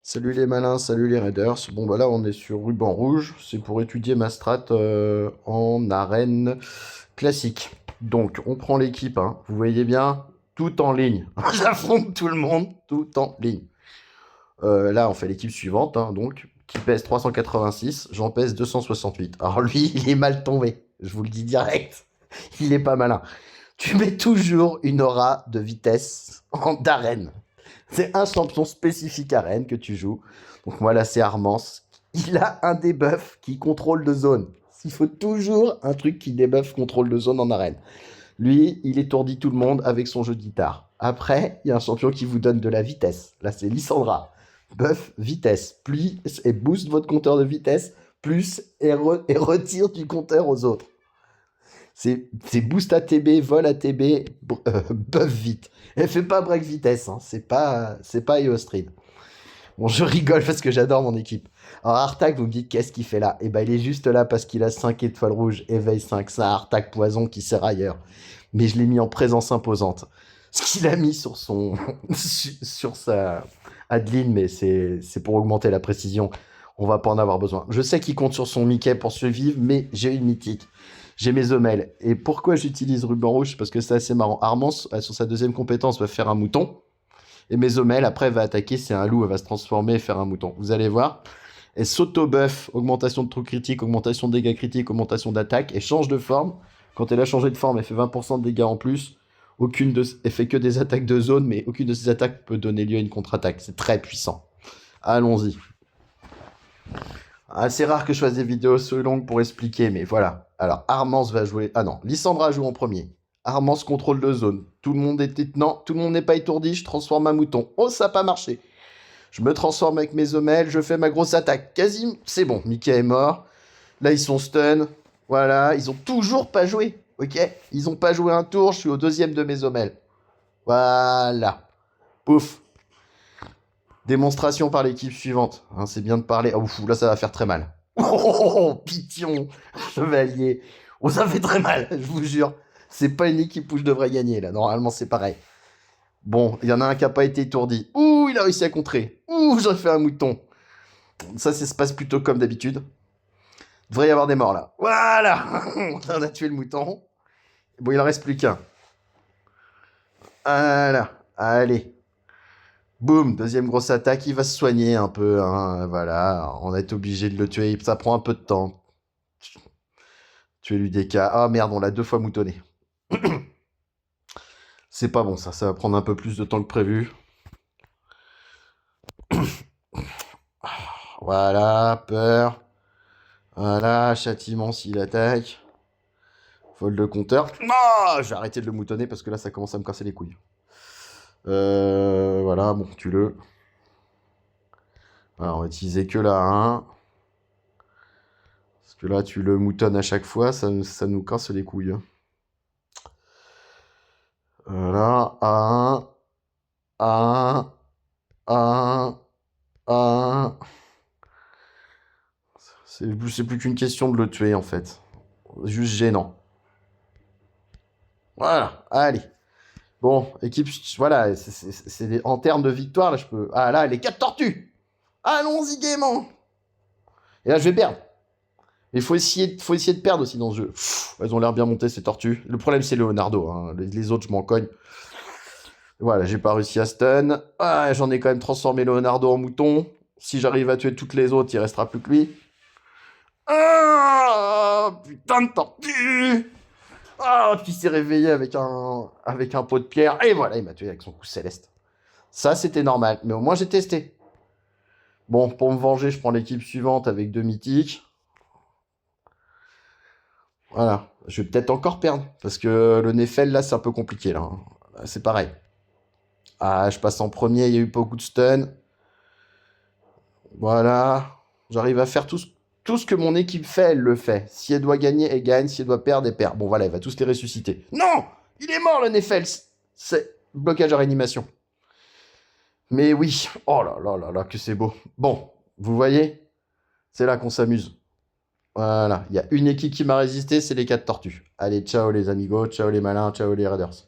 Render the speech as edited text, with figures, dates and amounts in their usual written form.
Salut les malins, salut les raiders. Bon bah là on est sur ruban rouge, c'est pour étudier ma strat en arène classique. Donc on prend l'équipe, hein. Vous voyez bien, tout en ligne. J'affronte tout le monde, tout en ligne. Là on fait l'équipe suivante, hein, donc qui pèse 386, j'en pèse 268. Alors lui il est mal tombé, je vous le dis direct, il est pas malin. Tu mets toujours une aura de vitesse en d'arène. C'est un champion spécifique arène que tu joues. Donc moi là c'est Armance. Il a un debuff qui contrôle de zone. Il faut toujours un truc qui debuff contrôle de zone en arène. Lui, il étourdit tout le monde avec son jeu de guitare. Après, il y a un champion qui vous donne de la vitesse. Là c'est Lissandra. Buff vitesse. Plus et booste votre compteur de vitesse. Plus et retire du compteur aux autres. C'est boost ATB, vol ATB, buff vite. Elle fait pas break vitesse, hein. C'est pas EO Street. Bon, je rigole parce que j'adore mon équipe. Alors, Artak, vous me dites qu'est-ce qu'il fait là? Eh ben, il est juste là parce qu'il a 5 étoiles rouges, éveil 5. C'est un Artak poison qui sert ailleurs. Mais je l'ai mis en présence imposante. Ce qu'il a mis sur son. sur sa Adeline, mais c'est pour augmenter la précision. On va pas en avoir besoin. Je sais qu'il compte sur son Mickey pour survivre, mais j'ai une mythique. J'ai mes omelles. Et pourquoi j'utilise ruban rouge? Parce que c'est assez marrant. Armance, sur sa deuxième compétence, va faire un mouton. Et Mesomel, après, va attaquer. C'est un loup. Elle va se transformer et faire un mouton. Vous allez voir. Elle s'auto-buff. Augmentation de trou critique, augmentation de dégâts critiques, augmentation d'attaque. Et change de forme. Quand elle a changé de forme, elle fait 20% de dégâts en plus. Elle fait que des attaques de zone, mais aucune de ces attaques peut donner lieu à une contre-attaque. C'est très puissant. Allons-y. C'est rare que je fasse des vidéos aussi longues pour expliquer, mais voilà. Alors, Armance va jouer. Ah non, Lissandra joue en premier. Armance contrôle de zone. Tout le monde était. Non, tout le monde n'est pas étourdi. Je transforme un mouton. Oh, ça n'a pas marché. Je me transforme avec mes omelles. Je fais ma grosse attaque. Quasi. C'est bon. Mickey est mort. Là, ils sont stun. Voilà. Ils ont toujours pas joué. Ok. Ils ont pas joué un tour. Je suis au deuxième de mes omelles. Voilà. Pouf. Démonstration par l'équipe suivante. Hein, c'est bien de parler. Oh, là, ça va faire très mal. Oh, Pition, Chevalier. Oh, ça fait très mal, je vous jure. C'est pas une équipe où je devrais gagner, là. Normalement, c'est pareil. Bon, il y en a un qui a pas été étourdi. Ouh, il a réussi à contrer. Ouh, j'aurais fait un mouton. Ça se passe plutôt comme d'habitude. Il devrait y avoir des morts, là. Voilà. On a tué le mouton. Bon, il en reste plus qu'un. Voilà. Allez. Boum, deuxième grosse attaque, il va se soigner un peu, hein, voilà, on a été obligé de le tuer, ça prend un peu de temps. Tuer l'UDK, ah merde, on l'a 2 fois moutonné. C'est pas bon ça va prendre un peu plus de temps que prévu. Voilà, peur. Voilà, châtiment s'il attaque. Vol de compteur. Ah, je vais arrêter de le moutonner parce que là ça commence à me casser les couilles. Voilà, bon, tue-le. Voilà, on va utiliser que la 1. Parce que là, tu le moutonnes à chaque fois, ça nous casse les couilles. Voilà, A1, A1, A1, A1. C'est plus qu'une question de le tuer, en fait. Juste gênant. Voilà, allez. Bon, équipe, voilà, en termes de victoire, là, je peux... Ah, là, les 4 tortues. Allons-y gaiement. Et là, je vais perdre. Il faut essayer de perdre aussi dans ce jeu. Elles ont l'air bien montées, ces tortues. Le problème, c'est Leonardo. Hein. Les autres, je m'en cogne. Voilà, j'ai pas réussi à stun. Ah, j'en ai quand même transformé Leonardo en mouton. Si j'arrive à tuer toutes les autres, il restera plus que lui. Ah, putain de tortue. Ah, puis il s'est réveillé avec un pot de pierre. Et voilà, il m'a tué avec son coup céleste. Ça, c'était normal. Mais au moins, j'ai testé. Bon, pour me venger, je prends l'équipe suivante avec 2 mythiques. Voilà. Je vais peut-être encore perdre. Parce que le Nefel, là, c'est un peu compliqué. Là. C'est pareil. Ah, je passe en premier. Il y a eu beaucoup de stun. Voilà. J'arrive à faire tout ce que mon équipe fait, elle le fait. Si elle doit gagner, elle gagne. Si elle doit perdre, elle perd. Bon, voilà, elle va tous les ressusciter. Non! Il est mort, le Nefels. C'est blocage à réanimation. Mais oui. Oh là là là là, que c'est beau. Bon, vous voyez? C'est là qu'on s'amuse. Voilà. Il y a une équipe qui m'a résisté, c'est les 4 tortues. Allez, ciao les amigos, ciao les malins, ciao les raiders.